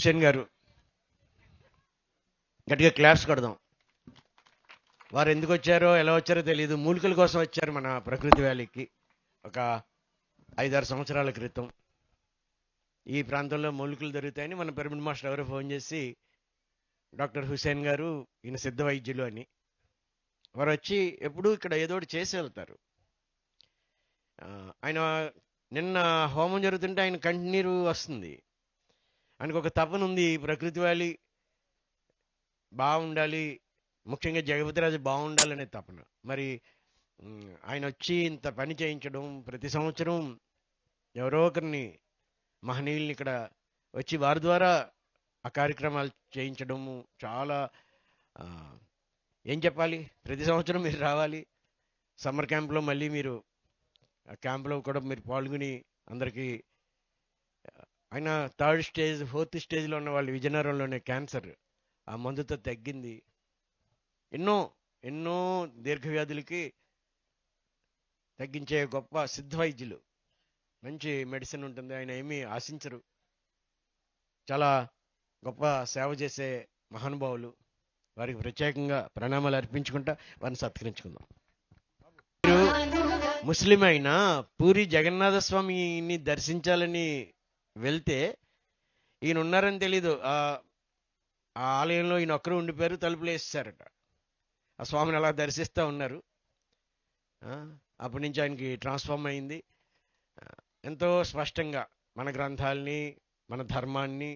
హుసేన్ గారు గట్టిగా క్లాప్స్ కొడదాం. వారు ఎందుకు వచ్చారో ఎలా వచ్చారో తెలియదు. మూలికల కోసం వచ్చారు మన ప్రకృతి వ్యాలీకి. ఒక 5-6 సంవత్సరాల క్రితం ఈ ప్రాంతంలో మూలికలు దొరుకుతాయని మన పిరమిడ్ మాస్టర్ ఎవరో ఫోన్ చేసి, డాక్టర్ హుసేన్ గారు ఈయన సిద్ధ వైద్యులు అని. వారు వచ్చి ఎప్పుడూ ఇక్కడ ఏదో ఒకటి చేసి వెళ్తారు. ఆయన నిన్న హోమం జరుగుతుంటే ఆయన కంటినీరు వస్తుంది. ఆయనకు ఒక తపన ఉంది, ప్రకృతి వ్యాలీ బాగుండాలి, ముఖ్యంగా జగపతిరాజు బాగుండాలనే తపన. మరి ఆయన వచ్చి ఇంత పని చేయించడం, ప్రతి సంవత్సరం ఎవరో ఒకరిని మహనీయుల్ని ఇక్కడ వచ్చి వారి ద్వారా ఆ కార్యక్రమాలు చేయించడము చాలా ఏం చెప్పాలి. ప్రతి సంవత్సరం మీరు రావాలి. సమ్మర్ క్యాంప్లో మళ్ళీ మీరు ఆ క్యాంప్లో కూడా మీరు పాల్గొని అందరికీ. ఆయన 3rd స్టేజ్ 4th స్టేజ్లో ఉన్న వాళ్ళు విజయనగరంలోనే క్యాన్సర్ ఆ మందుతో తగ్గింది. ఎన్నో ఎన్నో దీర్ఘవ్యాధులకి తగ్గించే గొప్ప సిద్ధ వైద్యులు. మంచి మెడిసిన్ ఉంటుంది. ఆయన ఏమీ ఆశించరు. చాలా గొప్ప సేవ చేసే మహానుభావులు. వారికి ప్రత్యేకంగా ప్రణామాలు అర్పించుకుంటా వారిని సత్కరించుకుందాం. మీరు ముస్లిం అయినా పూరి జగన్నాథ స్వామిని దర్శించాలని వెళ్తే ఈయన ఉన్నారని తెలీదు. ఆ ఆలయంలో ఈయన ఒక్కరు ఉండిపోయారు, తలుపులు వేసేసారట. ఆ స్వామిని అలా దర్శిస్తూ ఉన్నారు. అప్పటి నుంచి ఆయనకి ట్రాన్స్ఫార్మ్ అయింది. ఎంతో స్పష్టంగా మన గ్రంథాలని, మన ధర్మాన్ని,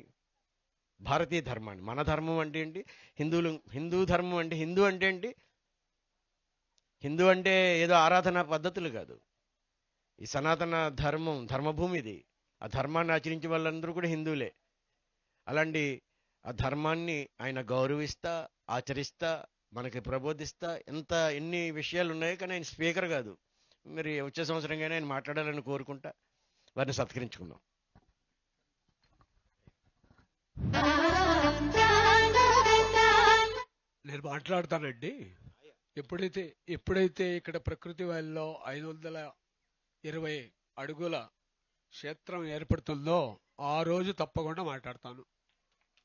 భారతీయ ధర్మాన్ని, మన ధర్మం అంటే ఏంటి, హిందూ ధర్మం అంటే, హిందూ అంటే ఏంటి, హిందూ అంటే ఏదో ఆరాధనా పద్ధతులు కాదు. ఈ సనాతన ధర్మం, ధర్మభూమి ఇది. ఆ ధర్మాన్ని ఆచరించే వాళ్ళందరూ కూడా హిందువులే. అలాంటి ఆ ధర్మాన్ని ఆయన గౌరవిస్తా, ఆచరిస్తా, మనకి ప్రబోధిస్తా ఎన్ని విషయాలు ఉన్నాయో. కానీ ఆయన స్పీకర్ కాదు. మరి వచ్చే సంవత్సరంగానే ఆయన మాట్లాడాలని కోరుకుంటా వారిని సత్కరించుకుందాం. నేను మాట్లాడతానండి. ఎప్పుడైతే ఇక్కడ ప్రకృతి వ్యాలీలో 520 అడుగుల క్షేత్రం ఏర్పడుతుందో ఆ రోజు తప్పకుండా మాట్లాడతాను.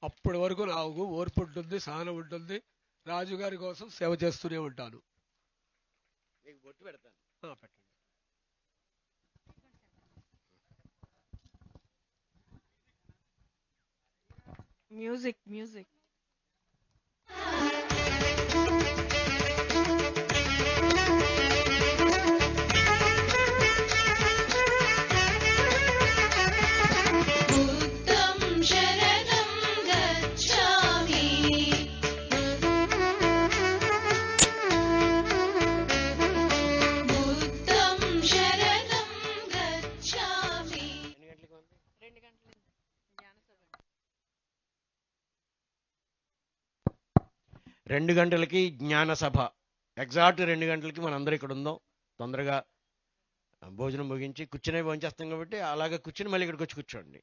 అప్పటి వరకు నాకు ఓర్పు ఉంటుంది, సహనం ఉంటుంది. రాజుగారి కోసం సేవ చేస్తూనే ఉంటాను. పెట్టండి. మ్యూజిక్ 2 గంటలకి జ్ఞాన సభ. ఎగ్జాక్ట్ 2 గంటలకి మనందరం ఇక్కడ ఉందాం. తొందరగా భోజనం ముగించి కూర్చునే భోంచేస్తాం కాబట్టి అలాగే కూర్చుని మళ్ళీ ఇక్కడికి వచ్చి కూర్చోండి.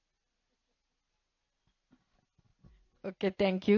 โอเค థ్యాంక్ యూ.